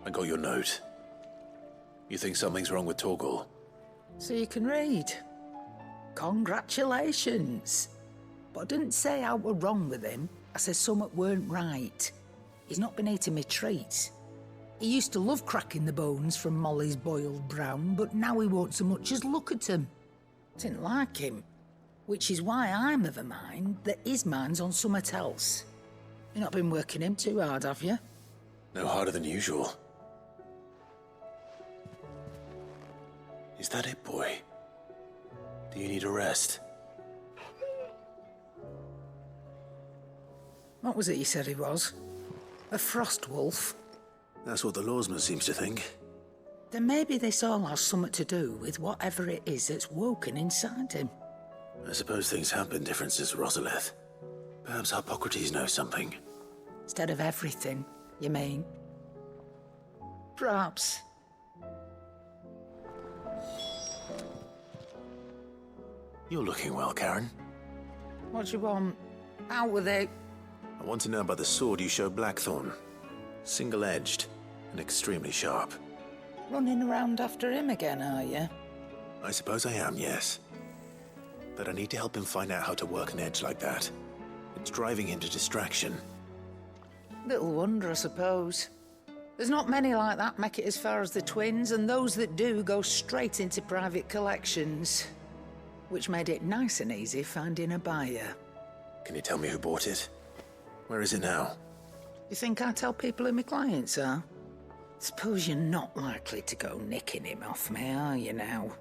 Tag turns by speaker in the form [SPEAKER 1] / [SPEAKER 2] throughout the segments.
[SPEAKER 1] I got your note. You think something's wrong with Torgal?
[SPEAKER 2] So you can read. Congratulations. But I didn't say I were wrong with him. I said something weren't right. He's not been eating me treats. He used to love cracking the bones from Molly's boiled brown, but now he won't so much as look at them. Didn't like him. Which is why I'm of a mind that his mind's on something else. You've not been working him too hard, have you?
[SPEAKER 1] No harder than usual. Is that it, boy? Do you need a rest?
[SPEAKER 2] What was it you said he was? A frost wolf?
[SPEAKER 1] That's what the lawsman seems to think.
[SPEAKER 2] Then maybe this all has something to do with whatever it is that's woken inside him.
[SPEAKER 1] I suppose things have been different since Rosalith. Perhaps Hippocrates knows something.
[SPEAKER 2] Instead of everything, you mean? Perhaps.
[SPEAKER 1] You're looking well, Karen.
[SPEAKER 2] What do you want? Out with it.
[SPEAKER 1] I want to know about the sword you showed Blackthorn. Single-edged and extremely sharp.
[SPEAKER 2] Running around after him again, are you?
[SPEAKER 1] I suppose I am, yes. But I need to help him find out how to work an edge like that. It's driving him to distraction.
[SPEAKER 2] Little wonder, I suppose. There's not many like that make it as far as the twins, and those that do go straight into private collections. Which made it nice and easy finding a buyer.
[SPEAKER 1] Can you tell me who bought it? Where is it now?
[SPEAKER 2] You think I tell people who my clients are? Suppose you're not likely to go nicking him off me, are you now?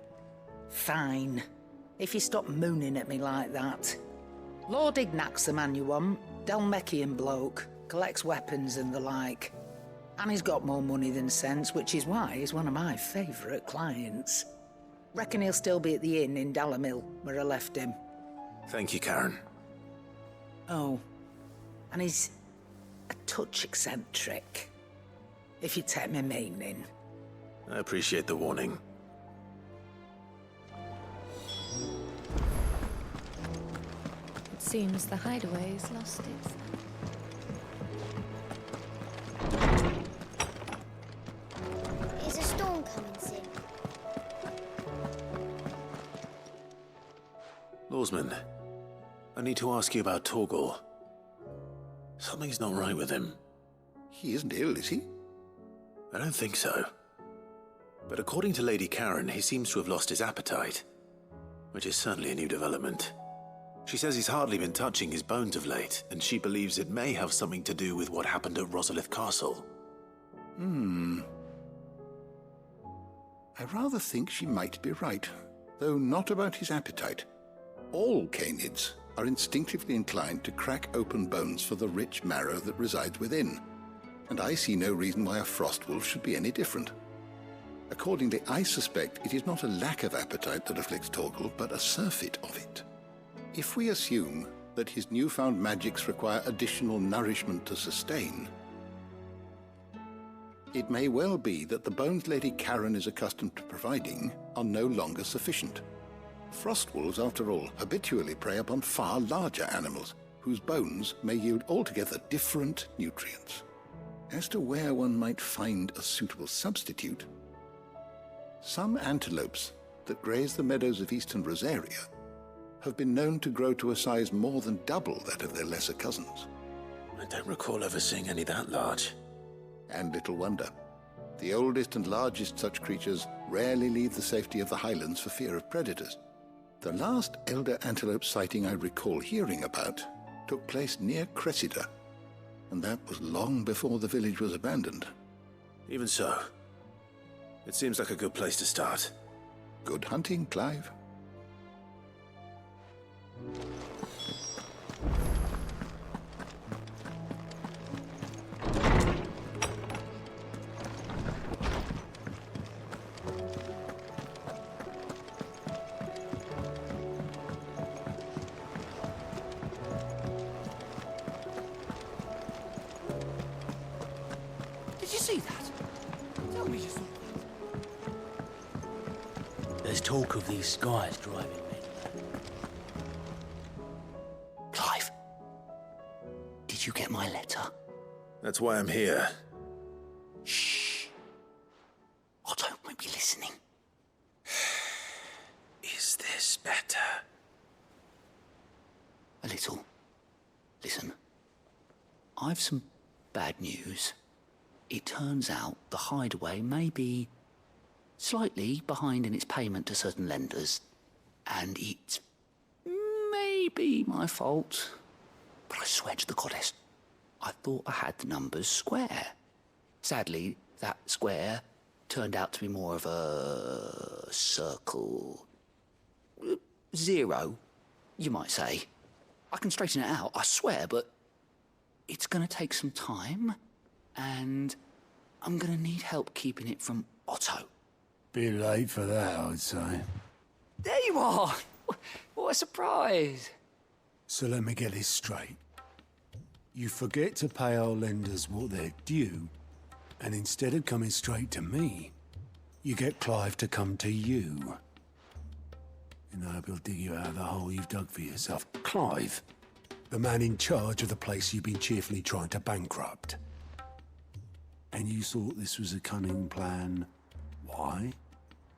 [SPEAKER 2] Fine. If you stop mooning at me like that. Lord Ignac's the man you want. Dalmekian bloke. Collects weapons and the like. And he's got more money than sense, which is why he's one of my favourite clients. Reckon he'll still be at the inn in Dalamill, where I left him.
[SPEAKER 1] Thank you, Karen.
[SPEAKER 2] Oh, and he's a touch eccentric, if you take my meaning.
[SPEAKER 1] I appreciate the warning.
[SPEAKER 3] It seems the hideaway's lost its...
[SPEAKER 4] Is a storm coming soon?
[SPEAKER 1] Lawsman, I need to ask you about Torgal. Something's not right with him.
[SPEAKER 5] He isn't ill, is he?
[SPEAKER 1] I don't think so. But according to Lady Karen, he seems to have lost his appetite, which is certainly a new development. She says he's hardly been touching his bones of late, and she believes it may have something to do with what happened at Rosalith Castle.
[SPEAKER 5] I rather think she might be right, though not about his appetite. All canids are instinctively inclined to crack open bones for the rich marrow that resides within, and I see no reason why a frostwolf should be any different. Accordingly, I suspect it is not a lack of appetite that afflicts Torgal, but a surfeit of it. If we assume that his newfound magics require additional nourishment to sustain, it may well be that the bones Lady Karen is accustomed to providing are no longer sufficient. Frostwolves, after all, habitually prey upon far larger animals, whose bones may yield altogether different nutrients. As to where one might find a suitable substitute, some antelopes that graze the meadows of eastern Rosaria have been known to grow to a size more than double that of their lesser cousins.
[SPEAKER 1] I don't recall ever seeing any that large.
[SPEAKER 5] And little wonder. The oldest and largest such creatures rarely leave the safety of the highlands for fear of predators. The last elder antelope sighting I recall hearing about took place near Cressida, and that was long before the village was abandoned.
[SPEAKER 1] Even so, it seems like a good place to start.
[SPEAKER 5] Good hunting, Clive.
[SPEAKER 6] Did you see that? Tell me you saw that. There's talk of these skies driving men. Clive, did you get my letter?
[SPEAKER 1] That's why I'm here.
[SPEAKER 6] Shh. hope you're listening.
[SPEAKER 1] Is this better?
[SPEAKER 6] A little. Listen, I've some bad news. It turns out the hideaway may be slightly behind in its payment to certain lenders, and it's maybe my fault. But I swear to the goddess, I thought I had the numbers square. Sadly, that square turned out to be more of a circle. 0, you might say. I can straighten it out, I swear, but it's going to take some time, and I'm going to need help keeping it from Otto.
[SPEAKER 7] Bit late for that, I'd say.
[SPEAKER 6] There you are! What a surprise!
[SPEAKER 7] So let me get this straight. You forget to pay our lenders what they're due, and instead of coming straight to me, you get Clive to come to you. And I hope he'll dig you out of the hole you've dug for yourself. Clive, the man in charge of the place you've been cheerfully trying to bankrupt. And you thought this was a cunning plan. Why?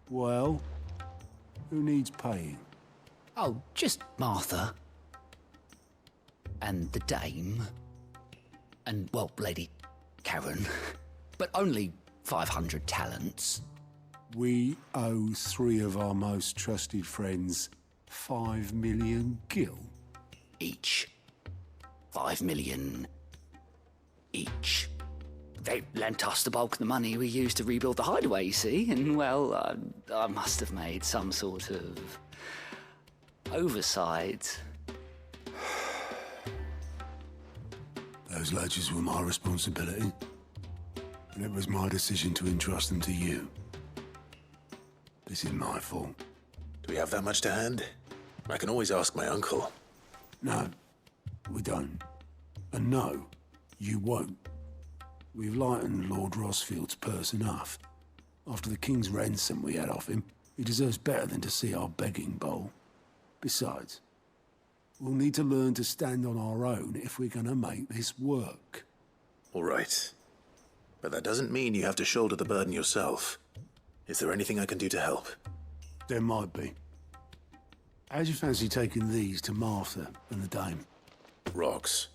[SPEAKER 7] Well, who needs paying?
[SPEAKER 6] Oh, just Martha. And the dame. And, well, Lady Karen. But only 500 talents.
[SPEAKER 7] We owe 3 of our most trusted friends 5 million gil.
[SPEAKER 6] Each. 5 million each. They lent us the bulk of the money we used to rebuild the hideaway, you see, and, well, I must have made some sort of oversight.
[SPEAKER 7] Those ledgers were my responsibility, and it was my decision to entrust them to you. This is my fault.
[SPEAKER 1] Do we have that much to hand? I can always ask my uncle.
[SPEAKER 7] No, we don't. And no, you won't. We've lightened Lord Rosfield's purse enough. After the king's ransom we had off him, he deserves better than to see our begging bowl. Besides, we'll need to learn to stand on our own if we're gonna make this work.
[SPEAKER 1] All right. But that doesn't mean you have to shoulder the burden yourself. Is there anything I can do to help?
[SPEAKER 7] There might be. How'd you fancy taking these to Martha and the dame?
[SPEAKER 1] Rocks.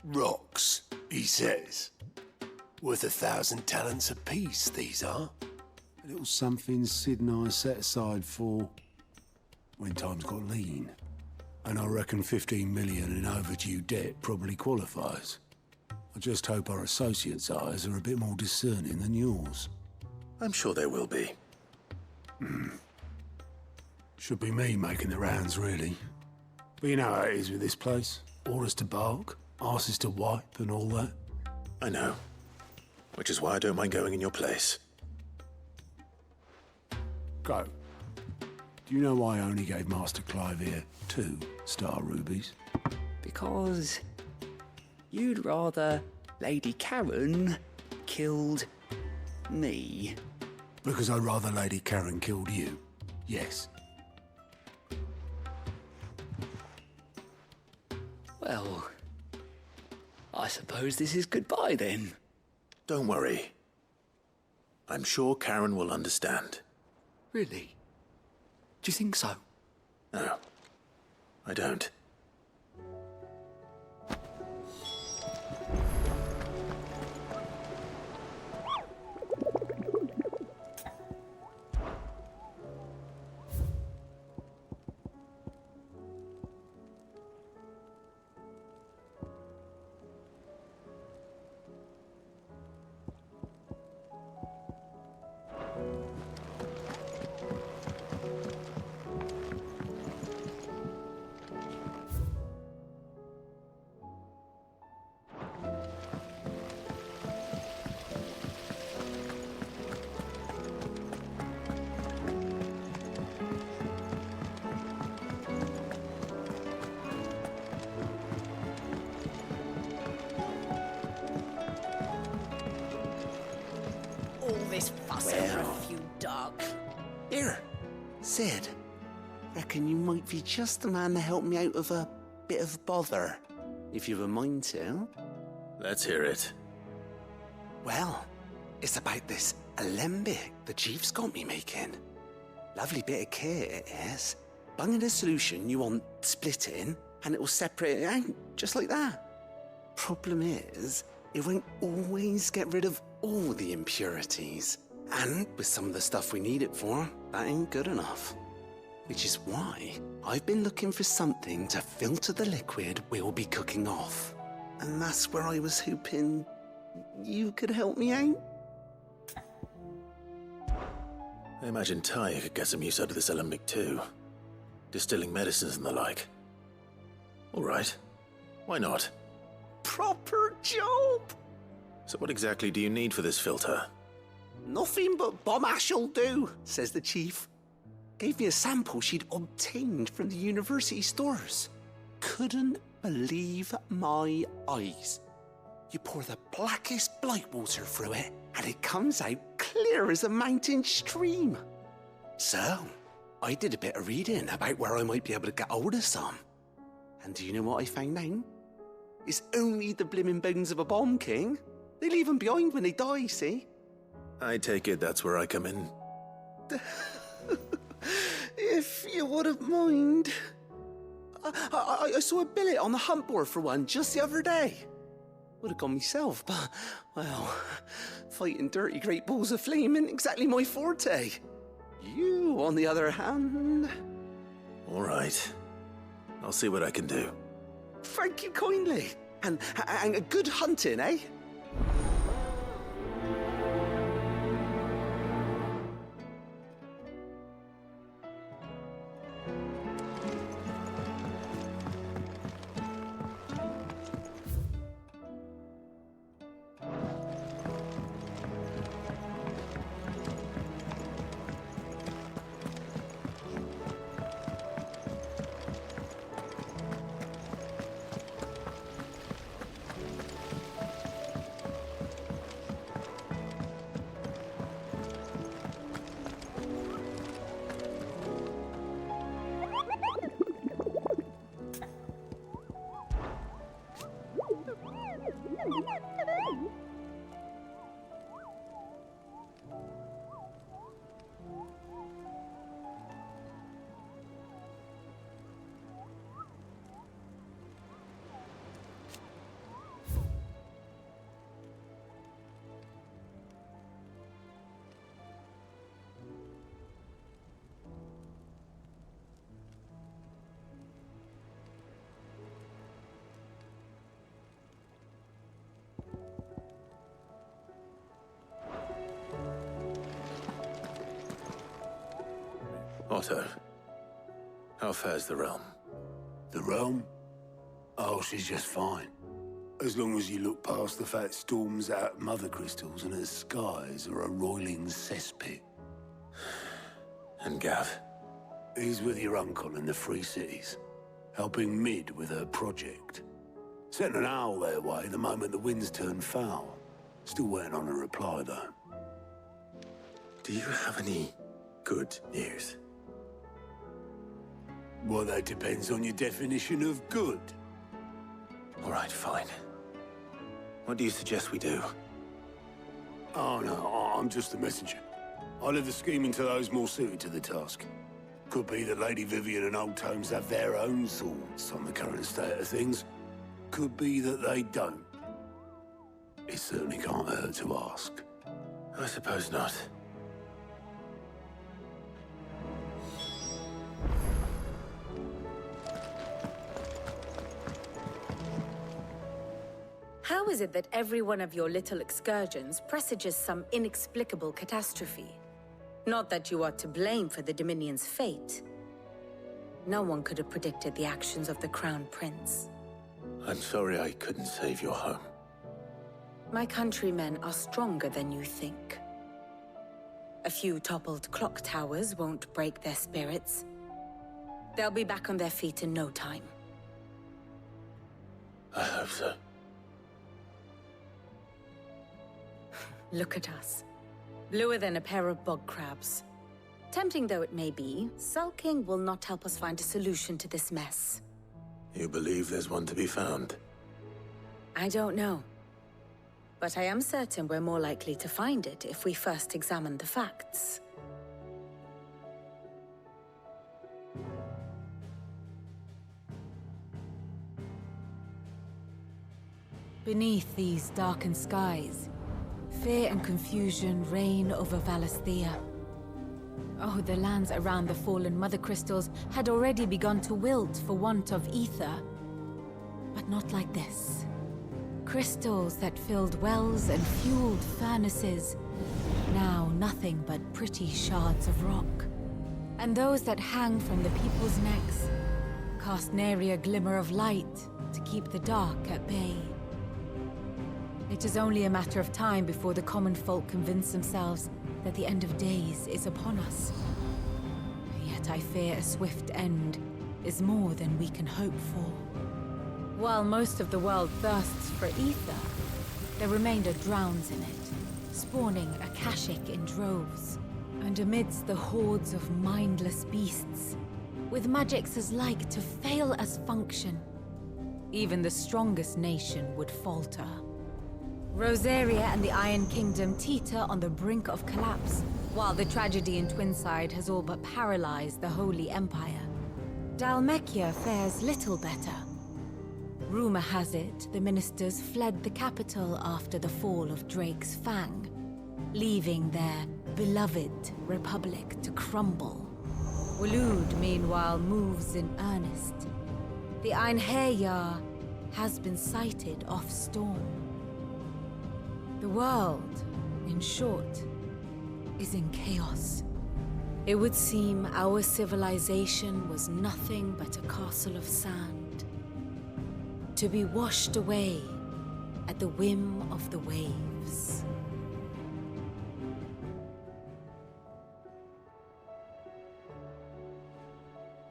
[SPEAKER 8] Rocks, he says. Worth 1,000 talents apiece, these are.
[SPEAKER 7] A little something Sid and I set aside for when times got lean. And I reckon 15 million in overdue debt probably qualifies. I just hope our associates' eyes are a bit more discerning than yours.
[SPEAKER 1] I'm sure there will be.
[SPEAKER 7] Should be me making the rounds, really. But you know how it is with this place. Orders to bark, arses to wipe, and all that.
[SPEAKER 1] I know. Which is why I don't mind going in your place.
[SPEAKER 7] Go. Do you know why I only gave Master Clive here 2 star rubies?
[SPEAKER 6] Because you'd rather Lady Karen killed me.
[SPEAKER 7] Because I'd rather Lady Karen killed you. Yes.
[SPEAKER 6] Well, I suppose this is goodbye then.
[SPEAKER 1] Don't worry. I'm sure Karen will understand.
[SPEAKER 6] Really? Do you think so?
[SPEAKER 1] No, I don't.
[SPEAKER 2] This fuss over a few dark.
[SPEAKER 9] Here, Sid. Reckon you might be just the man to help me out of a bit of bother, if you've a mind to.
[SPEAKER 1] Let's hear it.
[SPEAKER 9] Well, it's about this alembic the chief's got me making. Lovely bit of kit it is. Bung in a solution you want splitting, and it will separate it out, just like that. Problem is, it won't always get rid of all the impurities. And with some of the stuff we need it for, that ain't good enough. Which is why I've been looking for something to filter the liquid we'll be cooking off. And that's where I was hoping you could help me out.
[SPEAKER 1] I imagine Ty could get some use out of this alembic too. Distilling medicines and the like. All right. Why not?
[SPEAKER 9] Proper job!
[SPEAKER 1] So what exactly do you need for this filter?
[SPEAKER 9] Nothing but bomb ash'll do, says the chief. Gave me a sample she'd obtained from the university stores. Couldn't believe my eyes. You pour the blackest blight water through it, and it comes out clear as a mountain stream. So, I did a bit of reading about where I might be able to get hold of some. And do you know what I found out? It's only the blimmin' bones of a bomb king. They leave them behind when they die, see?
[SPEAKER 1] I take it that's where I come in.
[SPEAKER 9] If you wouldn't mind. I saw a billet on the hunt board for one just the other day. Would have gone myself, but, well, fighting dirty great balls of flame ain't exactly my forte. You, on the other hand...
[SPEAKER 1] All right. I'll see what I can do.
[SPEAKER 9] Thank you kindly. And a good hunting, eh?
[SPEAKER 1] Otto, how fares the realm?
[SPEAKER 7] The realm? Oh, she's just fine. As long as you look past the fat storms out mother crystals and her skies are a roiling cesspit.
[SPEAKER 1] And Gav?
[SPEAKER 7] He's with your uncle in the Free Cities, helping Mid with her project. Sent an owl their way the moment the winds turned foul. Still waiting on a reply, though.
[SPEAKER 1] Do you have any good news?
[SPEAKER 7] Well, that depends on your definition of good.
[SPEAKER 1] All right, fine. What do you suggest we do?
[SPEAKER 7] Oh, no, I'm just a messenger. I'll leave the scheming to those more suited to the task. Could be that Lady Vivian and Old Tomes have their own thoughts on the current state of things. Could be that they don't. It certainly can't hurt to ask.
[SPEAKER 1] I suppose not.
[SPEAKER 10] How is it that every one of your little excursions presages some inexplicable catastrophe? Not that you are to blame for the Dominion's fate. No one could have predicted the actions of the Crown Prince.
[SPEAKER 1] I'm sorry I couldn't save your home.
[SPEAKER 10] My countrymen are stronger than you think. A few toppled clock towers won't break their spirits. They'll be back on their feet in no time.
[SPEAKER 1] I hope so.
[SPEAKER 10] Look at us. Bluer than a pair of bog crabs. Tempting though it may be, sulking will not help us find a solution to this mess.
[SPEAKER 1] You believe there's one to be found?
[SPEAKER 10] I don't know. But I am certain we're more likely to find it if we first examine the facts. Beneath these darkened skies, fear and confusion reign over Valisthea. Oh, the lands around the fallen Mother Crystals had already begun to wilt for want of ether. But not like this. Crystals that filled wells and fueled furnaces, now nothing but pretty shards of rock. And those that hang from the people's necks cast nary a glimmer of light to keep the dark at bay. It is only a matter of time before the common folk convince themselves that the end of days is upon us. Yet I fear a swift end is more than we can hope for. While most of the world thirsts for ether, the remainder drowns in it, spawning Akashic in droves. And amidst the hordes of mindless beasts, with magics as like to fail as function, even the strongest nation would falter. Rosaria and the Iron Kingdom teeter on the brink of collapse, while the tragedy in Twinside has all but paralyzed the Holy Empire. Dalmekia fares little better. Rumor has it the ministers fled the capital after the fall of Drake's Fang, leaving their beloved republic to crumble. Waloed, meanwhile, moves in earnest. The Einherjar has been sighted off Storm. The world, in short, is in chaos. It would seem our civilization was nothing but a castle of sand, to be washed away at the whim of the waves.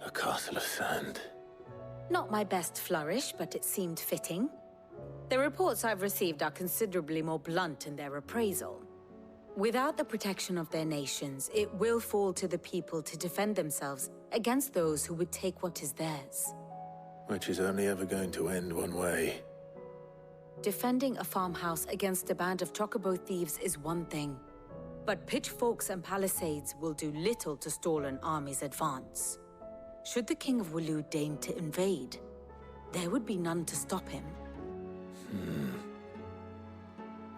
[SPEAKER 1] A castle of sand.
[SPEAKER 10] Not my best flourish, but it seemed fitting. The reports I've received are considerably more blunt in their appraisal. Without the protection of their nations, it will fall to the people to defend themselves against those who would take what is theirs.
[SPEAKER 1] Which is only ever going to end one way.
[SPEAKER 10] Defending a farmhouse against a band of chocobo thieves is one thing, but pitchforks and palisades will do little to stall an army's advance. Should the King of Waloed deign to invade, there would be none to stop him.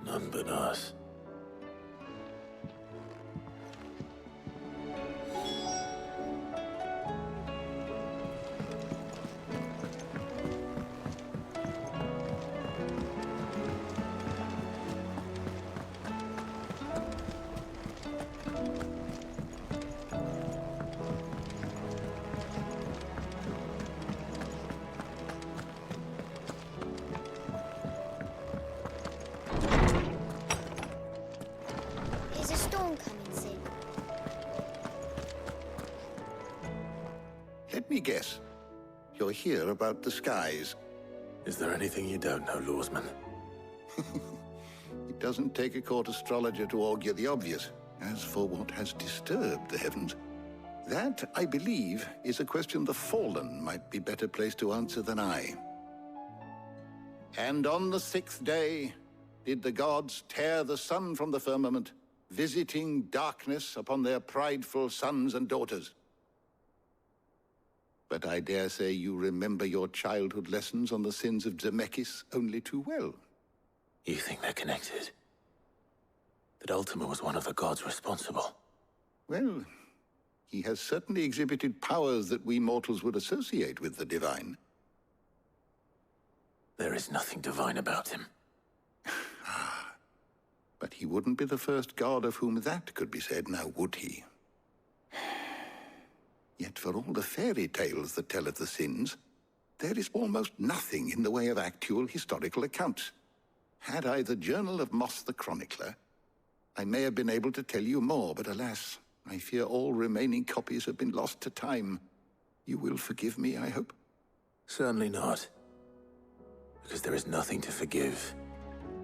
[SPEAKER 1] None but us.
[SPEAKER 4] Is a storm coming soon?
[SPEAKER 5] Let me guess. You're here about the skies.
[SPEAKER 1] Is there anything you don't know, Lawsman?
[SPEAKER 5] It doesn't take a court astrologer to augur the obvious. As for what has disturbed the heavens, that, I believe, is a question the Fallen might be better placed to answer than I. And on the 6th day did the gods tear the sun from the firmament, visiting darkness upon their prideful sons and daughters. But I dare say you remember your childhood lessons on the sins of Zemeckis only too well.
[SPEAKER 1] You think they're connected? That Ultima was one of the gods responsible?
[SPEAKER 5] Well, he has certainly exhibited powers that we mortals would associate with the divine.
[SPEAKER 1] There is nothing divine about him.
[SPEAKER 5] But he wouldn't be the first god of whom that could be said, now would he? Yet for all the fairy tales that tell of the sins, there is almost nothing in the way of actual historical accounts. Had I the Journal of Moss the Chronicler, I may have been able to tell you more, but alas, I fear all remaining copies have been lost to time. You will forgive me, I hope?
[SPEAKER 1] Certainly not. Because there is nothing to forgive.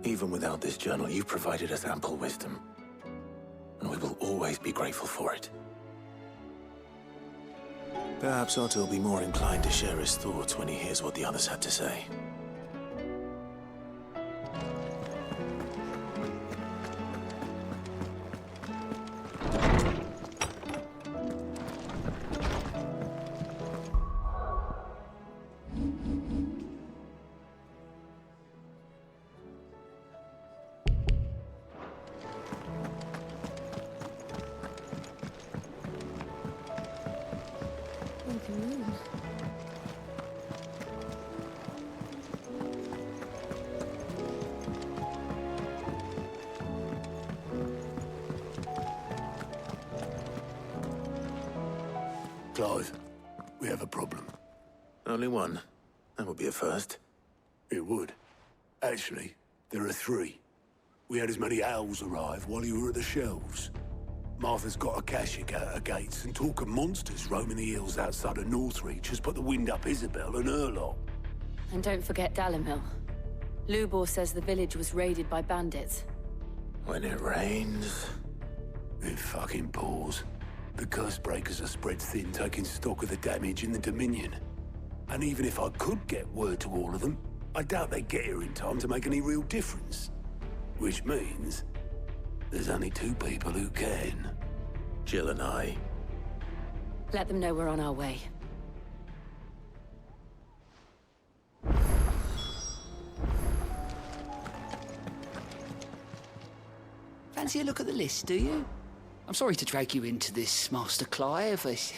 [SPEAKER 1] Even without this journal, you've provided us ample wisdom. And we will always be grateful for it. Perhaps Otto will be more inclined to share his thoughts when he hears what the others had to say.
[SPEAKER 7] Clive, we have a problem.
[SPEAKER 1] Only one. That would be a first.
[SPEAKER 7] It would. Actually, there are three. We had as many owls arrive while you were at the shelves. Martha's got a Kashik at her gates, and talk of monsters roaming the hills outside of Northreach has put the wind up Isabel and her lot.
[SPEAKER 10] And don't forget Dalimil. Lubor says the village was raided by bandits.
[SPEAKER 1] When it rains...
[SPEAKER 7] It fucking pours. The curse breakers are spread thin, taking stock of the damage in the Dominion. And even if I could get word to all of them, I doubt they'd get here in time to make any real difference. Which means there's only two people who can.
[SPEAKER 1] Jill and I.
[SPEAKER 10] Let them know we're on our way.
[SPEAKER 6] Fancy a look at the list, do you? I'm sorry to drag you into this, Master Clive. It's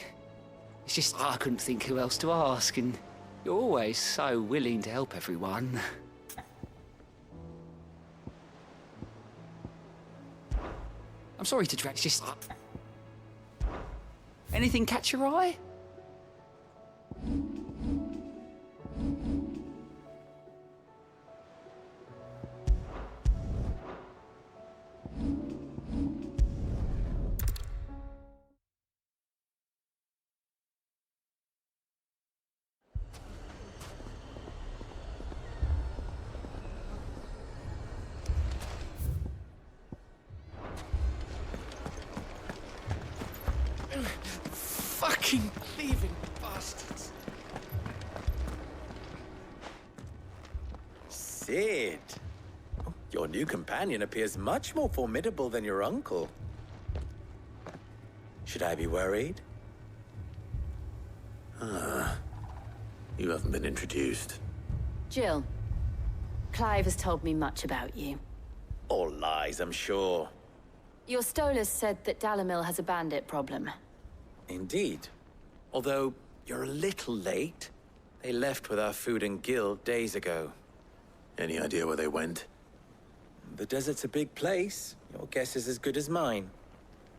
[SPEAKER 6] just I couldn't think who else to ask, and you're always so willing to help everyone. I'm sorry to drag... Just... Anything catch your eye?
[SPEAKER 9] Fucking thieving bastards.
[SPEAKER 11] Sid. Your new companion appears much more formidable than your uncle. Should I be worried?
[SPEAKER 1] You haven't been introduced.
[SPEAKER 10] Jill. Clive has told me much about you.
[SPEAKER 11] All lies, I'm sure.
[SPEAKER 10] Your Stolas said that Dalimil has a bandit problem.
[SPEAKER 11] Indeed. Although, you're a little late. They left with our food and guild days ago.
[SPEAKER 1] Any idea where they went?
[SPEAKER 11] The desert's a big place. Your guess is as good as mine.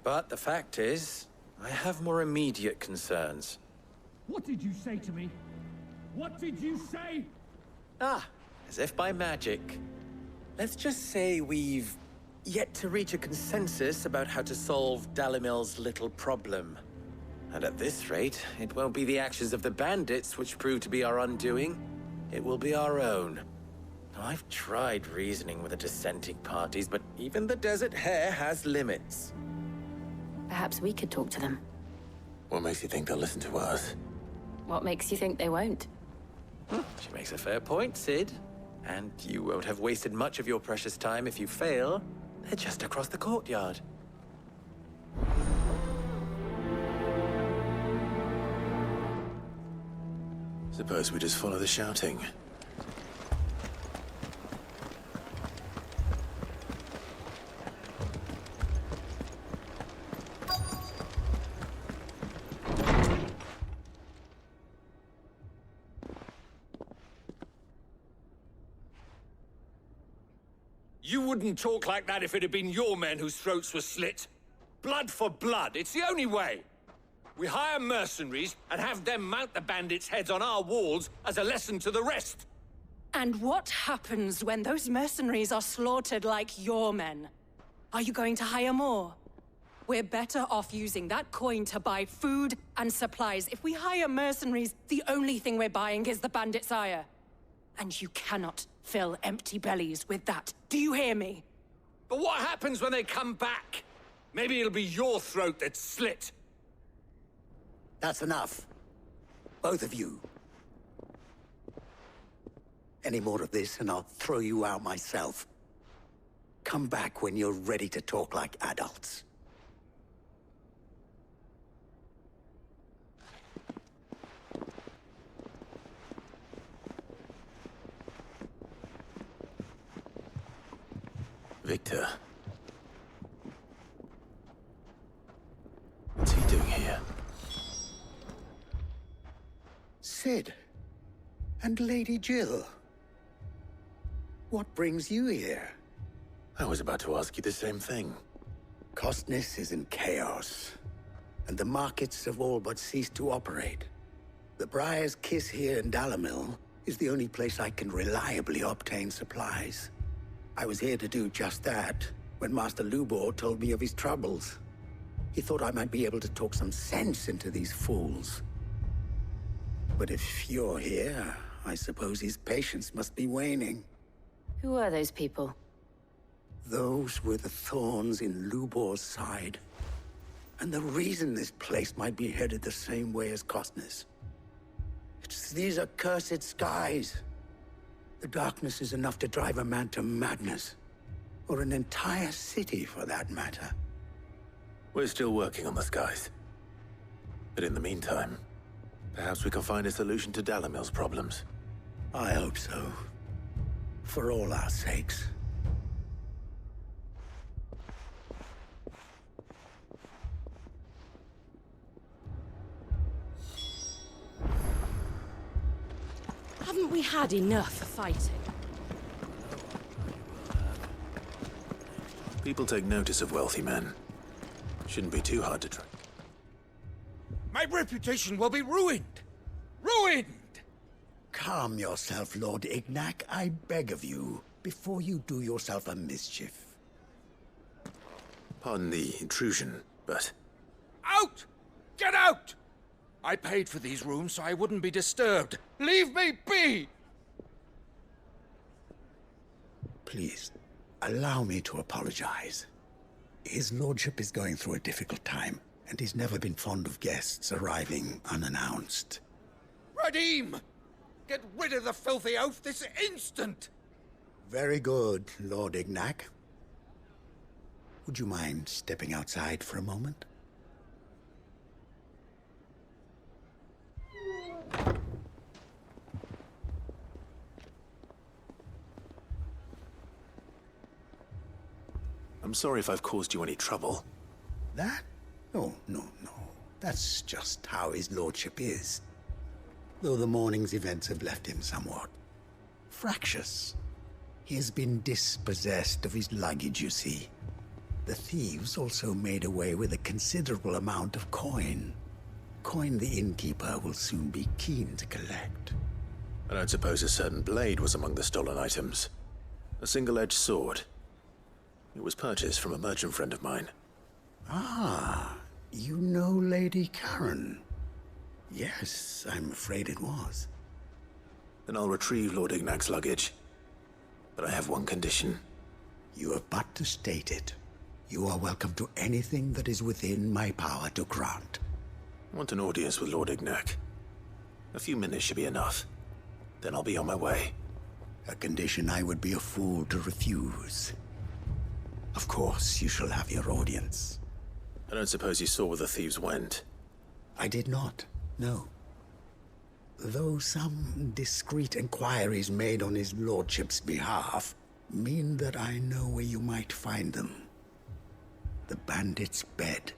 [SPEAKER 11] But the fact is, I have more immediate concerns.
[SPEAKER 12] What did you say to me? What did you say?
[SPEAKER 11] As if by magic. Let's just say we've yet to reach a consensus about how to solve Dalimil's little problem. And at this rate, it won't be the actions of the bandits which prove to be our undoing. It will be our own. I've tried reasoning with the dissenting parties, but even the Desert Hare has limits.
[SPEAKER 10] Perhaps we could talk to them.
[SPEAKER 1] What makes you think they'll listen to us?
[SPEAKER 10] What makes you think they won't?
[SPEAKER 11] She makes a fair point, Sid. And you won't have wasted much of your precious time if you fail. They're just across the courtyard.
[SPEAKER 1] Suppose we just follow the shouting.
[SPEAKER 12] You wouldn't talk like that if it had been your men whose throats were slit. Blood for blood, it's the only way. We hire mercenaries and have them mount the bandits' heads on our walls as a lesson to the rest.
[SPEAKER 13] And what happens when those mercenaries are slaughtered like your men? Are you going to hire more? We're better off using that coin to buy food and supplies. If we hire mercenaries, the only thing we're buying is the bandits' ire. And you cannot fill empty bellies with that. Do you hear me?
[SPEAKER 12] But what happens when they come back? Maybe it'll be your throat that's slit.
[SPEAKER 9] That's enough. Both of you. Any more of this and I'll throw you out myself. Come back when you're ready to talk like adults.
[SPEAKER 1] Victor. What's he doing here?
[SPEAKER 9] Sid. And Lady Jill. What brings you here?
[SPEAKER 1] I was about to ask you the same thing.
[SPEAKER 9] Costness is in chaos.
[SPEAKER 14] and the markets have all but ceased to operate. The Briar's Kiss here in Dalimil is the only place I can reliably obtain supplies. I was here to do just that when Master Lubor told me of his troubles. He thought I might be able to talk some sense into these fools. But if you're here, I suppose his patience must be waning.
[SPEAKER 10] Who are those people?
[SPEAKER 14] Those were the thorns in Lubor's side. And the reason this place might be headed the same way as Costner's. It's these accursed skies. The darkness is enough to drive a man to madness. Or an entire city, for that matter.
[SPEAKER 1] We're still working on the skies. But in the meantime, perhaps we can find a solution to Dalimil's problems.
[SPEAKER 14] I hope so. For all our sakes.
[SPEAKER 15] Haven't we had enough fighting?
[SPEAKER 1] People take notice of wealthy men. Shouldn't be too hard to track.
[SPEAKER 12] My reputation will be ruined! Ruined!
[SPEAKER 14] Calm yourself, Lord Ignac, I beg of you, before you do yourself a mischief.
[SPEAKER 1] Pardon the intrusion, but...
[SPEAKER 12] Out! Get out! I paid for these rooms so I wouldn't be disturbed. Leave me be!
[SPEAKER 14] Please, allow me to apologize. His lordship is going through a difficult time, and he's never been fond of guests arriving unannounced.
[SPEAKER 12] Radim! Get rid of the filthy oaf this instant!
[SPEAKER 14] Very good, Lord Ignac. Would you mind stepping outside for a moment?
[SPEAKER 1] I'm sorry if I've caused you any trouble.
[SPEAKER 14] That? No. That's just how his lordship is. Though the morning's events have left him somewhat fractious. He has been dispossessed of his luggage, you see. The thieves also made away with a considerable amount of coin. Coin the innkeeper will soon be keen to collect.
[SPEAKER 1] I don't suppose a certain blade was among the stolen items. A single-edged sword. It was purchased from a merchant friend of mine.
[SPEAKER 14] Ah, you know Lady Karen. Yes, I'm afraid it was.
[SPEAKER 1] Then I'll retrieve Lord Ignac's luggage. But I have one condition.
[SPEAKER 14] You have but to state it. You are welcome to anything that is within my power to grant.
[SPEAKER 1] I want an audience with Lord Ignac. A few minutes should be enough. Then I'll be on my way.
[SPEAKER 14] A condition I would be a fool to refuse. Of course, you shall have your audience.
[SPEAKER 1] I don't suppose you saw where the thieves went?
[SPEAKER 14] I did not, no. Though some discreet inquiries made on his lordship's behalf mean that I know where you might find them. The bandit's bed.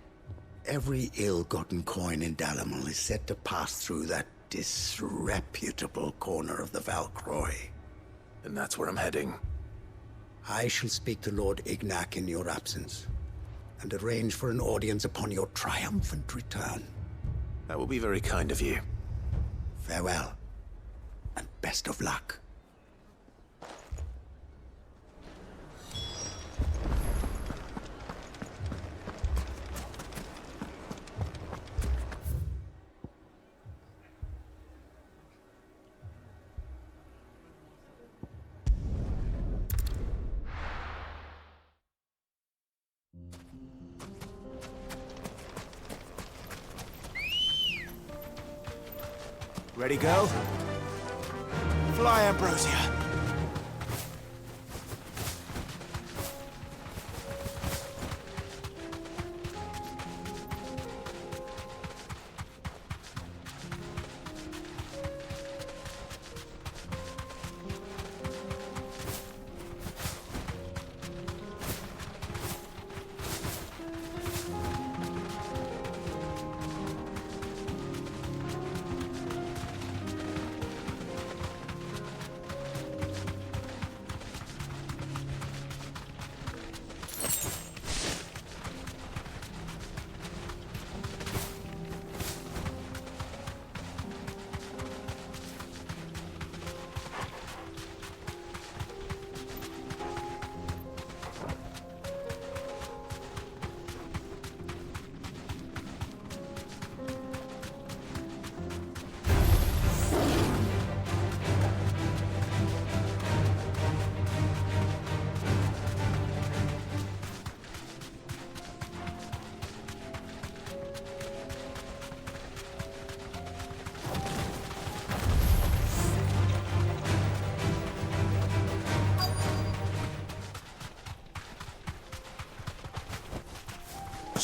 [SPEAKER 14] Every ill-gotten coin in Dalimil is said to pass through that disreputable corner of the Valcroy.
[SPEAKER 1] And that's where I'm heading.
[SPEAKER 14] I shall speak to Lord Ignac in your absence, and arrange for an audience upon your triumphant return.
[SPEAKER 1] That will be very kind of you.
[SPEAKER 14] Farewell, and best of luck.
[SPEAKER 8] Ready, go? Fly, Ambrosia.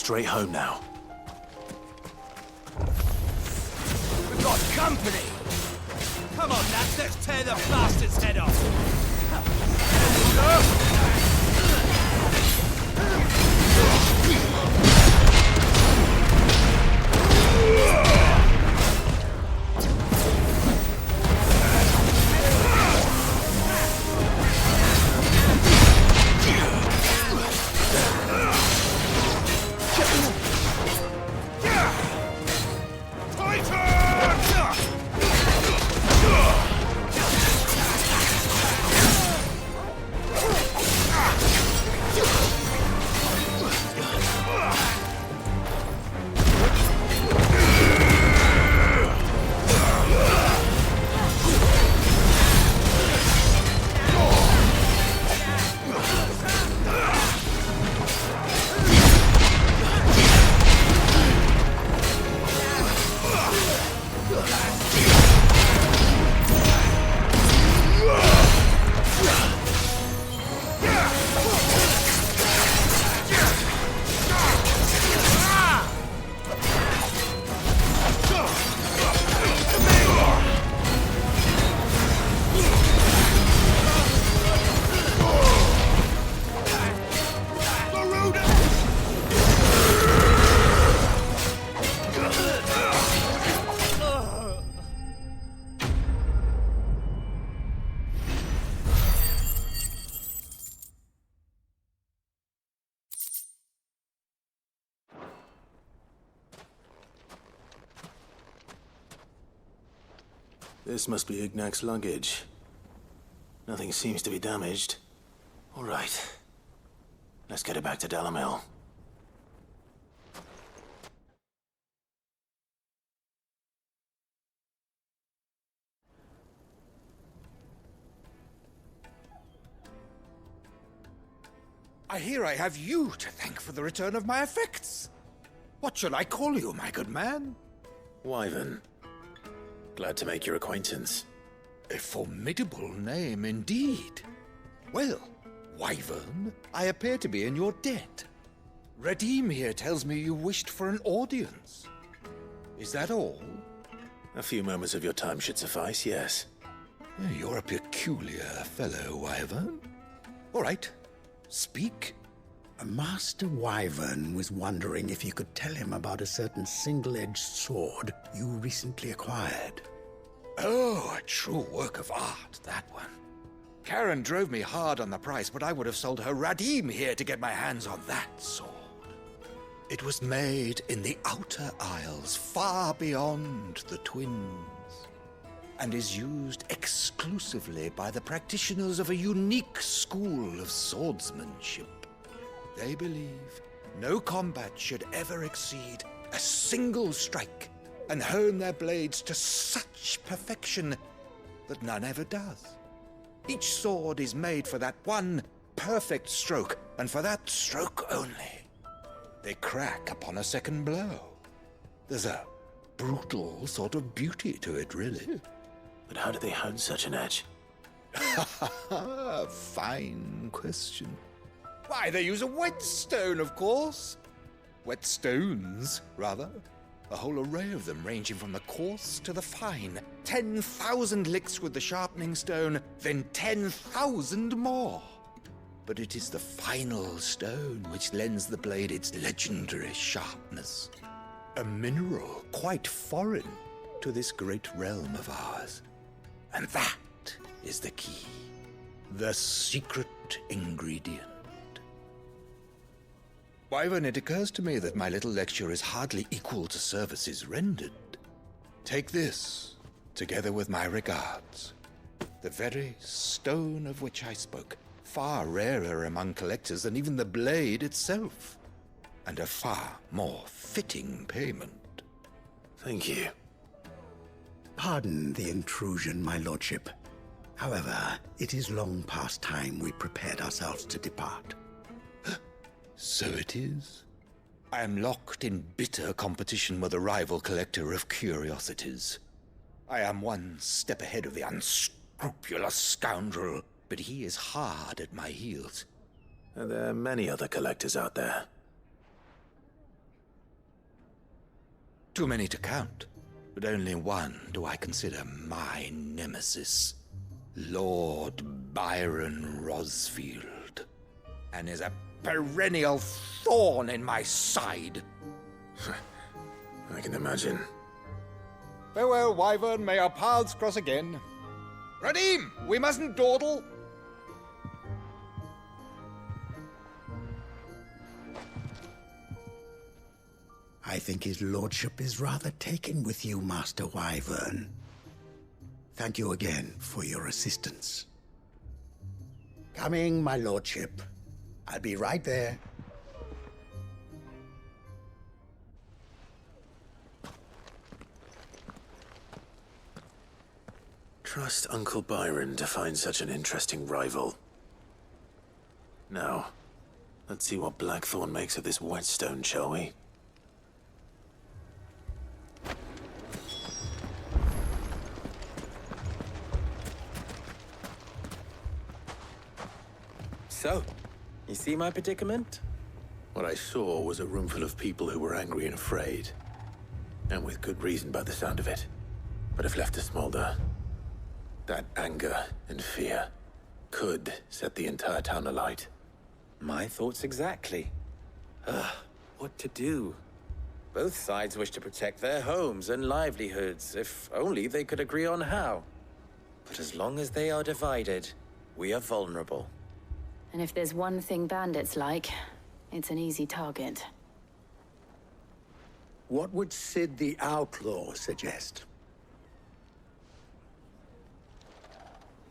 [SPEAKER 1] straight home now.
[SPEAKER 16] We've got company! Come on, lads, let's tear the bastard's head off!
[SPEAKER 1] This must be Ignac's luggage. Nothing seems to be damaged. All right. Let's get it back to Dalimil.
[SPEAKER 17] I hear I have you to thank for the return of my effects. What shall I call you, my good man?
[SPEAKER 1] Wyvern. Glad to make your acquaintance.
[SPEAKER 17] A formidable name indeed. Well, Wyvern, I appear to be in your debt. Redeem here tells me you wished for an audience. Is that all?
[SPEAKER 1] A few moments of your time should suffice, yes.
[SPEAKER 17] You're a peculiar fellow, Wyvern. All right, speak.
[SPEAKER 14] Master Wyvern was wondering if you could tell him about a certain single-edged sword you recently acquired.
[SPEAKER 17] Oh, a true work of art, that one. Karen drove me hard on the price, but I would have sold her Radim here to get my hands on that sword. It was made in the Outer Isles, far beyond the Twins, and is used exclusively by the practitioners of a unique school of swordsmanship. They believe no combat should ever exceed a single strike and hone their blades to such perfection that none ever does. Each sword is made for that one perfect stroke, and for that stroke only. They crack upon a second blow. There's a brutal sort of beauty to it, really.
[SPEAKER 1] But how do they hone such an edge?
[SPEAKER 17] Fine question. Why, they use a whetstone, of course. Whetstones, rather. A whole array of them, ranging from the coarse to the fine. 10,000 licks with the sharpening stone, then 10,000 more. But it is the final stone which lends the blade its legendary sharpness. A mineral quite foreign to this great realm of ours. And that is the key. The secret ingredient. Wyvern, it occurs to me that my little lecture is hardly equal to services rendered. Take this, together with my regards. The very stone of which I spoke, far rarer among collectors than even the blade itself, and a far more fitting payment.
[SPEAKER 1] Thank you.
[SPEAKER 14] Pardon the intrusion, my lordship. However, it is long past time we prepared ourselves to depart.
[SPEAKER 17] So it is. I am locked in bitter competition with a rival collector of curiosities. I am one step ahead of the unscrupulous scoundrel, but he is hard at my heels.
[SPEAKER 1] And there are many other collectors out there.
[SPEAKER 17] Too many to count, but only one do I consider my nemesis. Lord Byron Rosfield. And is a perennial thorn in my side.
[SPEAKER 1] I can imagine.
[SPEAKER 17] Farewell, Wyvern. May our paths cross again. Radim, we mustn't dawdle.
[SPEAKER 14] I think his lordship is rather taken with you, Master Wyvern. Thank you again for your assistance. Coming, my lordship. I'll be right there.
[SPEAKER 1] Trust Uncle Byron to find such an interesting rival. Now, let's see what Blackthorn makes of this whetstone, shall we?
[SPEAKER 11] So, you see my predicament?
[SPEAKER 1] What I saw was a room full of people who were angry and afraid. And with good reason by the sound of it. But if left to smolder, that anger and fear could set the entire town alight.
[SPEAKER 11] My thoughts exactly. What to do? Both sides wish to protect their homes and livelihoods, if only they could agree on how. But as long as they are divided, we are vulnerable.
[SPEAKER 3] And if there's one thing bandits like, it's an easy target.
[SPEAKER 14] What would Sid the Outlaw suggest?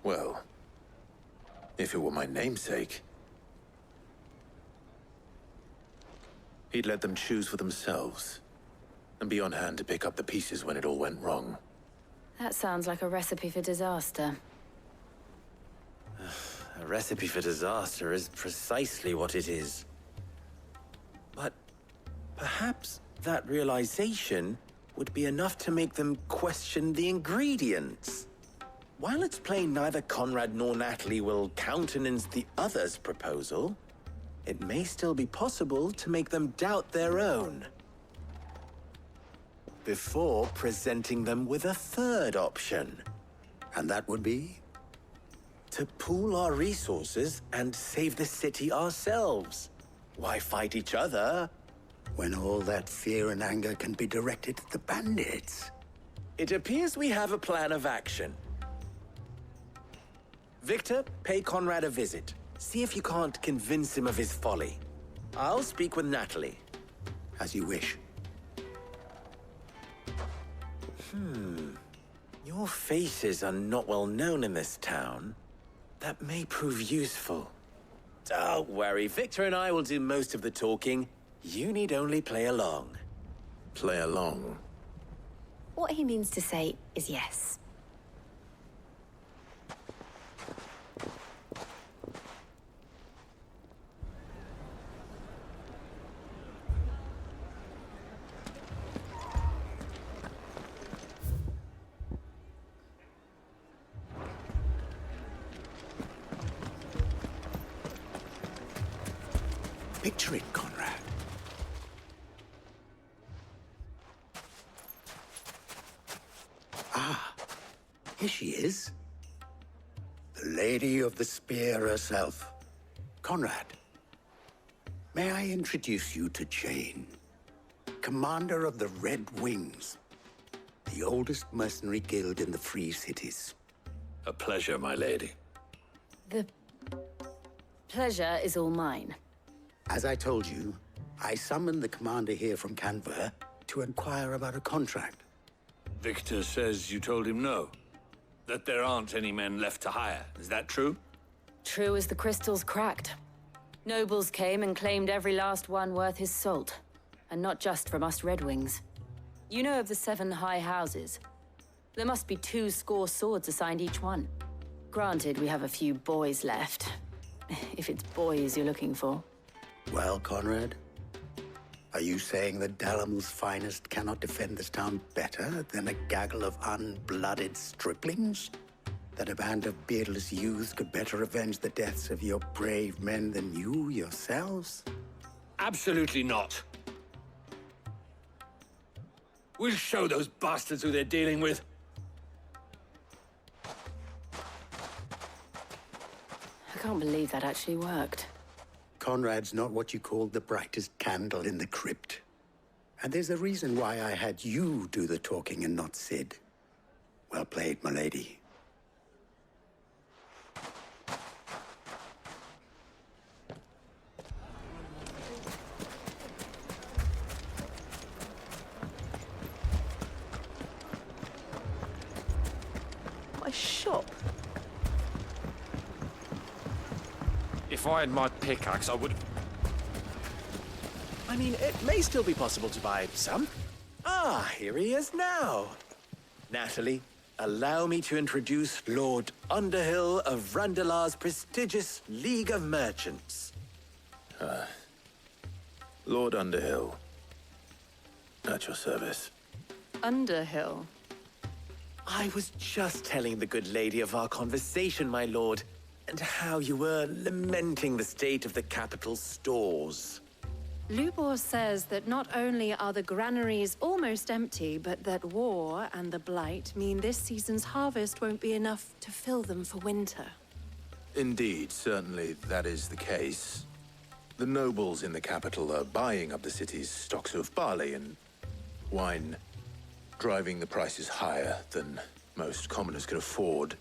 [SPEAKER 1] Well, if it were my namesake, he'd let them choose for themselves, and be on hand to pick up the pieces when it all went wrong.
[SPEAKER 3] That sounds like a recipe for disaster.
[SPEAKER 11] A recipe for disaster is precisely what it is. But perhaps that realization would be enough to make them question the ingredients. While it's plain neither Conrad nor Natalie will countenance the other's proposal, it may still be possible to make them doubt their own. Before presenting them with a third option.
[SPEAKER 14] And that would be?
[SPEAKER 11] To pool our resources and save the city ourselves. Why fight each other?
[SPEAKER 14] When all that fear and anger can be directed at the bandits.
[SPEAKER 11] It appears we have a plan of action. Victor, pay Conrad a visit. See if you can't convince him of his folly. I'll speak with Natalie.
[SPEAKER 14] As you wish.
[SPEAKER 11] Your faces are not well known in this town. That may prove useful. Don't worry, Victor and I will do most of the talking. You need only play along.
[SPEAKER 1] Play along?
[SPEAKER 3] What he means to say is yes.
[SPEAKER 14] Picture it, Conrad. Ah, here she is. The Lady of the Spear herself. Conrad, may I introduce you to Jane, commander of the Red Wings, the oldest mercenary guild in the Free Cities.
[SPEAKER 8] A pleasure, my lady.
[SPEAKER 3] The pleasure is all mine.
[SPEAKER 14] As I told you, I summoned the commander here from Canver to inquire about a contract.
[SPEAKER 12] Victor says you told him no. That there aren't any men left to hire. Is that true?
[SPEAKER 3] True as the crystals cracked. Nobles came and claimed every last one worth his salt. And not just from us Red Wings. You know of the 7 high houses. There must be 2 swords assigned each one. Granted, we have a few boys left. If it's boys you're looking for.
[SPEAKER 14] Well, Conrad, are you saying that Dalamil's finest cannot defend this town better than a gaggle of unblooded striplings? That a band of beardless youths could better avenge the deaths of your brave men than you yourselves?
[SPEAKER 12] Absolutely not. We'll show those bastards who they're dealing with.
[SPEAKER 3] I can't believe that actually worked.
[SPEAKER 14] Conrad's not what you call the brightest candle in the crypt. And there's a reason why I had you do the talking and not Sid. Well played, my lady.
[SPEAKER 18] My shop.
[SPEAKER 11] If I had my pickaxe, I would...
[SPEAKER 9] I mean, it may still be possible to buy some. Ah, here he is now. Natalie, allow me to introduce Lord Underhill of Randalar's prestigious League of Merchants.
[SPEAKER 1] Lord Underhill. At your service.
[SPEAKER 3] Underhill?
[SPEAKER 9] I was just telling the good lady of our conversation, my lord, and how you were lamenting the state of the capital's stores.
[SPEAKER 13] Lubor says that not only are the granaries almost empty, but that war and the Blight mean this season's harvest won't be enough to fill them for winter.
[SPEAKER 1] Indeed, certainly that is the case. The nobles in the capital are buying up the city's stocks of barley and wine, driving the prices higher than most commoners can afford.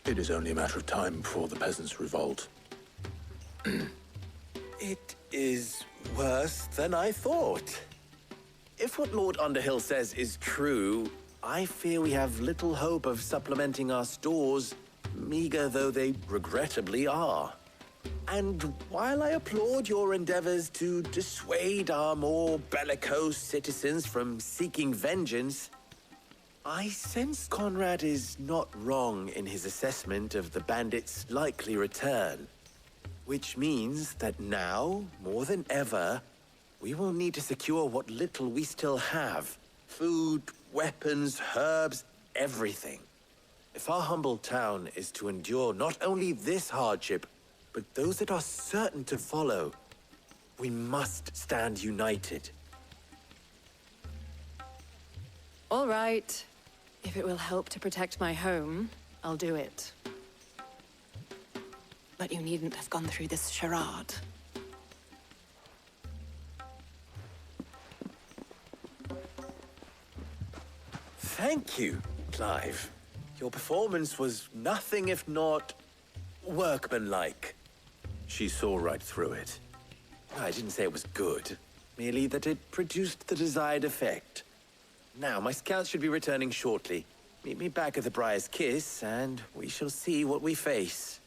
[SPEAKER 1] It is only a matter of time before the peasants revolt.
[SPEAKER 9] It is worse than I thought. If what Lord Underhill says is true, I fear we have little hope of supplementing our stores, meager though they regrettably are. And while I applaud your endeavors to dissuade our more bellicose citizens from seeking vengeance, I sense Conrad is not wrong in his assessment of the bandits' likely return. Which means that now, more than ever, we will need to secure what little we still have. Food, weapons, herbs, everything. If our humble town is to endure not only this hardship, but those that are certain to follow, we must stand united.
[SPEAKER 13] All right. If it will help to protect my home, I'll do it. But you needn't have gone through this charade.
[SPEAKER 9] Thank you, Clive. Your performance was nothing if not workmanlike.
[SPEAKER 1] She saw right through it.
[SPEAKER 9] I didn't say it was good, merely that it produced the desired effect. Now, my scouts should be returning shortly. Meet me back at the Briar's Kiss, and we shall see what we face.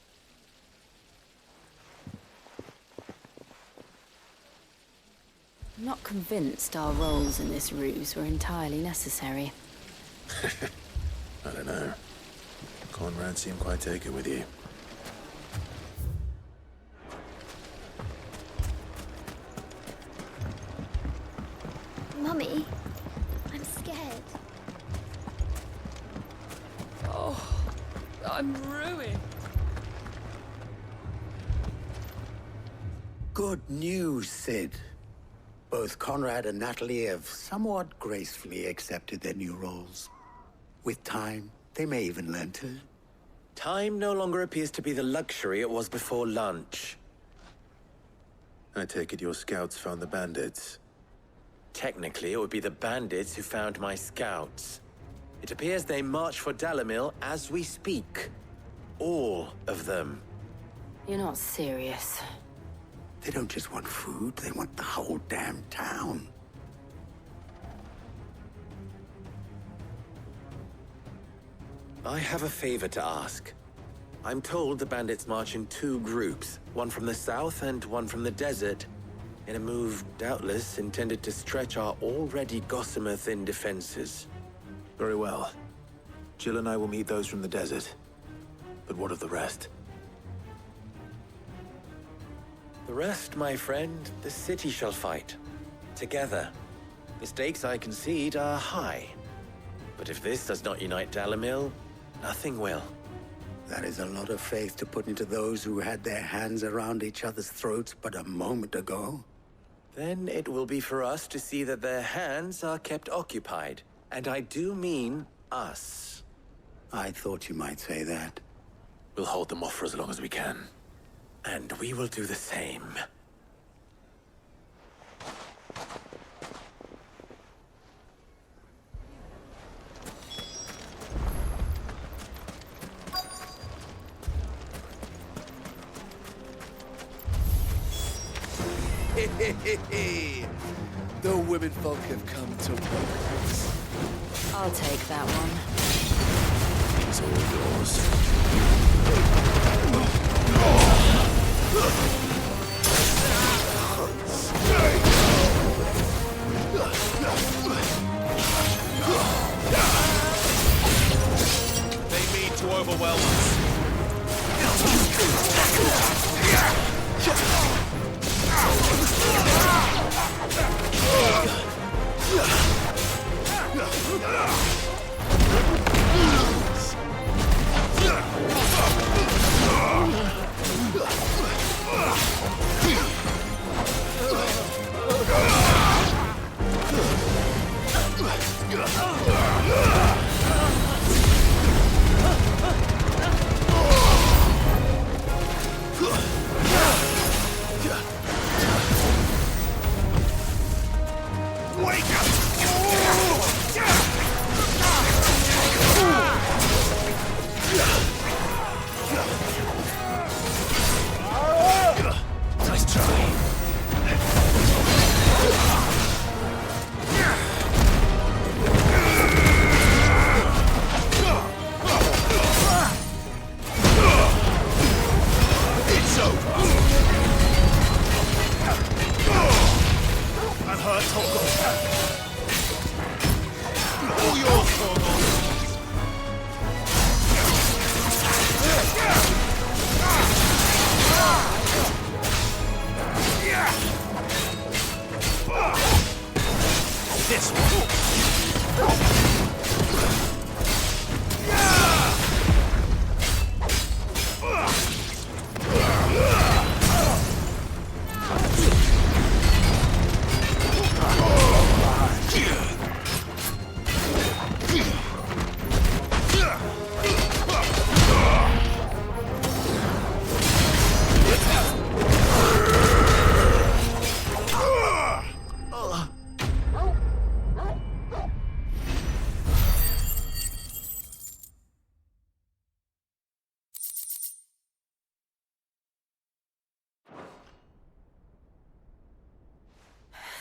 [SPEAKER 3] I'm not convinced our roles in this ruse were entirely necessary.
[SPEAKER 1] I don't know. Conrad seemed quite taken with you.
[SPEAKER 4] Mummy, I'm scared.
[SPEAKER 15] Oh, I'm ruined.
[SPEAKER 14] Good news, Sid. Both Conrad and Natalie have somewhat gracefully accepted their new roles. With time, they may even learn to.
[SPEAKER 9] Time no longer appears to be the luxury it was before lunch.
[SPEAKER 1] I take it your scouts found the bandits.
[SPEAKER 9] Technically, it would be the bandits who found my scouts. It appears they march for Dalimil as we speak. All of them.
[SPEAKER 3] You're not serious.
[SPEAKER 14] They don't just want food, they want the whole damn town.
[SPEAKER 9] I have a favor to ask. I'm told the bandits march in two groups, one from the south and one from the desert, in a move doubtless intended to stretch our already gossamer-thin defenses.
[SPEAKER 1] Very well. Jill and I will meet those from the desert. But what of the rest?
[SPEAKER 9] The rest, my friend, the city shall fight. Together. The stakes, I concede, are high. But if this does not unite Dalimil, nothing will.
[SPEAKER 14] That is a lot of faith to put into those who had their hands around each other's throats but a moment ago.
[SPEAKER 11] Then it will be for us to see that their hands are kept occupied. And I do mean us.
[SPEAKER 14] I thought you might say that.
[SPEAKER 1] We'll hold them off for as long as we can.
[SPEAKER 11] And we will do the same.
[SPEAKER 16] The women folk have come to welcome us.
[SPEAKER 3] I'll take that one.
[SPEAKER 1] It's all yours.
[SPEAKER 16] They mean to overwhelm us.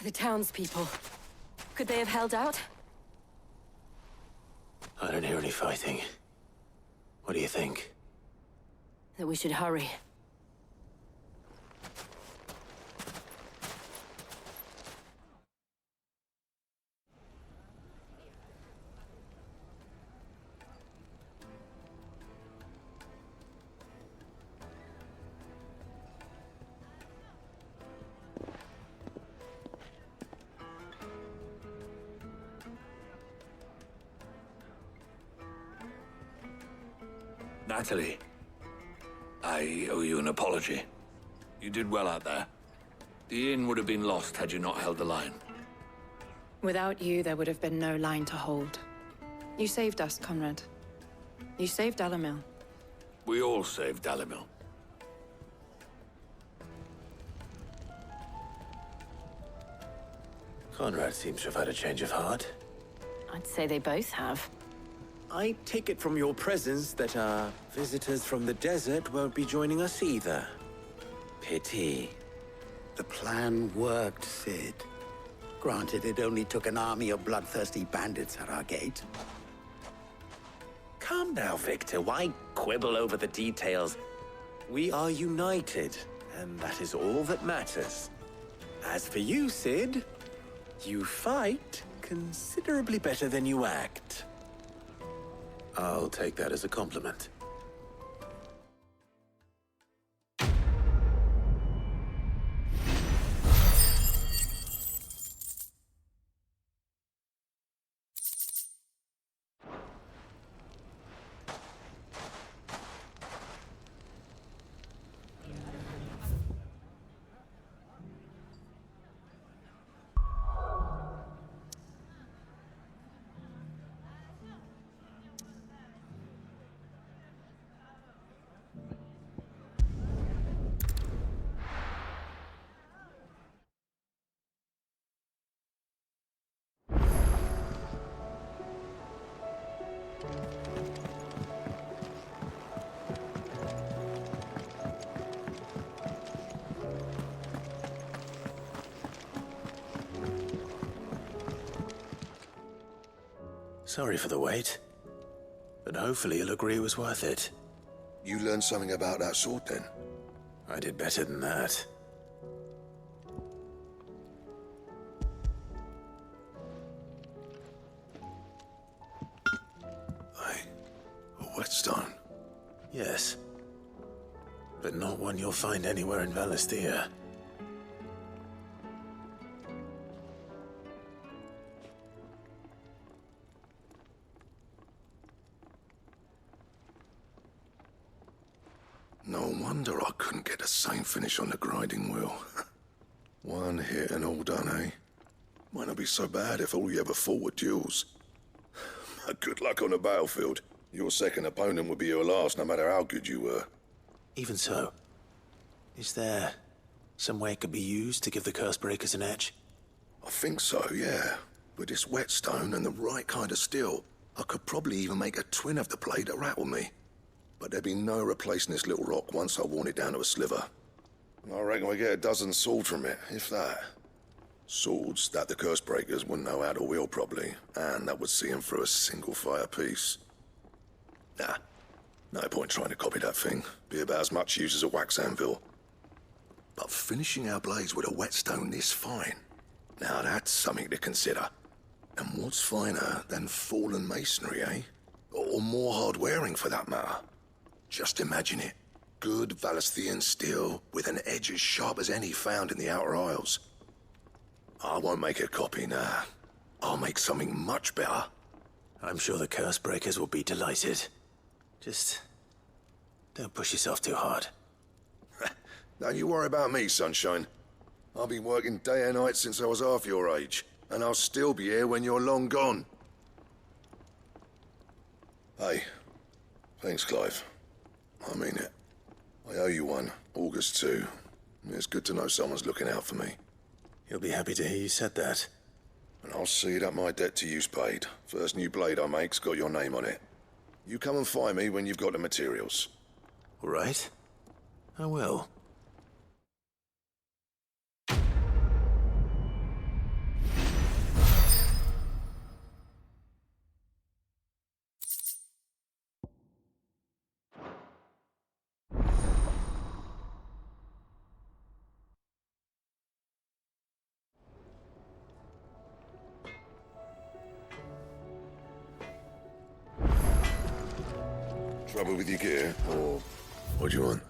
[SPEAKER 3] The townspeople. Could they have held out?
[SPEAKER 1] I don't hear any fighting. What do you think?
[SPEAKER 3] That we should hurry.
[SPEAKER 12] Natalie, I owe you an apology. You did well out there. The inn would have been lost had you not held the line.
[SPEAKER 19] Without you, there would have been no line to hold. You saved us, Conrad. You saved Dalimil.
[SPEAKER 12] We all saved Dalimil.
[SPEAKER 1] Conrad seems to have had a change of heart.
[SPEAKER 3] I'd say they both have.
[SPEAKER 11] I take it from your presence that our visitors from the desert won't be joining us either. Pity.
[SPEAKER 14] The plan worked, Sid. Granted, it only took an army of bloodthirsty bandits at our gate.
[SPEAKER 11] Calm now, Victor. Why quibble over the details? We are united, and that is all that matters. As for you, Sid, you fight considerably better than you act.
[SPEAKER 1] I'll take that as a compliment. Sorry for the wait. But hopefully you'll agree it was worth it.
[SPEAKER 20] You learned something about that sword, then?
[SPEAKER 1] I did better than that.
[SPEAKER 20] A whetstone?
[SPEAKER 1] Yes. But not one you'll find anywhere in Valisthea.
[SPEAKER 20] No wonder I couldn't get the same finish on the grinding wheel. One hit and all done, eh? Might not be so bad if all you ever fought were duels. Good luck on the battlefield. Your second opponent would be your last, no matter how good you were.
[SPEAKER 1] Even so, is there some way it could be used to give the Cursebreakers an edge?
[SPEAKER 20] I think so, yeah. With this whetstone and the right kind of steel, I could probably even make a twin of the blade that rattled me. But there'd be no replacing this little rock once I worn it down to a sliver. I reckon we get a dozen swords from it, if that. Swords that the Cursebreakers wouldn't know how to wield properly, and that would see them through a single fire piece. Nah, no point trying to copy that thing. Be about as much use as a wax anvil. But finishing our blades with a whetstone this fine, now that's something to consider. And what's finer than fallen masonry, eh? Or more hard-wearing, for that matter. Just imagine it. Good Valisthean steel with an edge as sharp as any found in the Outer Isles. I won't make a copy, nah. I'll make something much better.
[SPEAKER 1] I'm sure the Cursebreakers will be delighted. Just don't push yourself too hard.
[SPEAKER 20] Don't you worry about me, sunshine. I've been working day and night since I was half your age, and I'll still be here when you're long gone. Hey, thanks, Clive. I mean it. I owe you one, August 2. It's good to know someone's looking out for me.
[SPEAKER 1] You'll be happy to hear you said that.
[SPEAKER 20] And I'll see that my debt to you's paid. First new blade I make's got your name on it. You come and find me when you've got the materials.
[SPEAKER 1] All right. I will.
[SPEAKER 20] Trouble with your gear, or what do you want?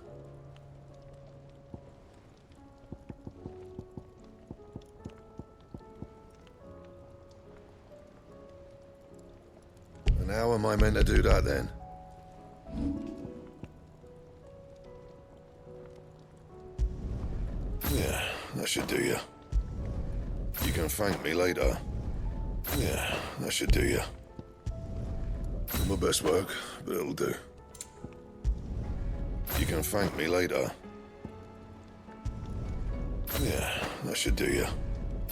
[SPEAKER 20] And how am I meant to do that, then? Yeah, that should do you. You can thank me later. Yeah, that should do you. My best work, but it'll do. You can thank me later. Yeah, that should do you.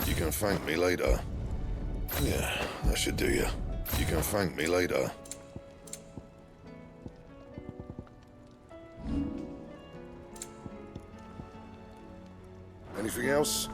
[SPEAKER 20] You can thank me later. Yeah, that should do you. You can thank me later. Anything else?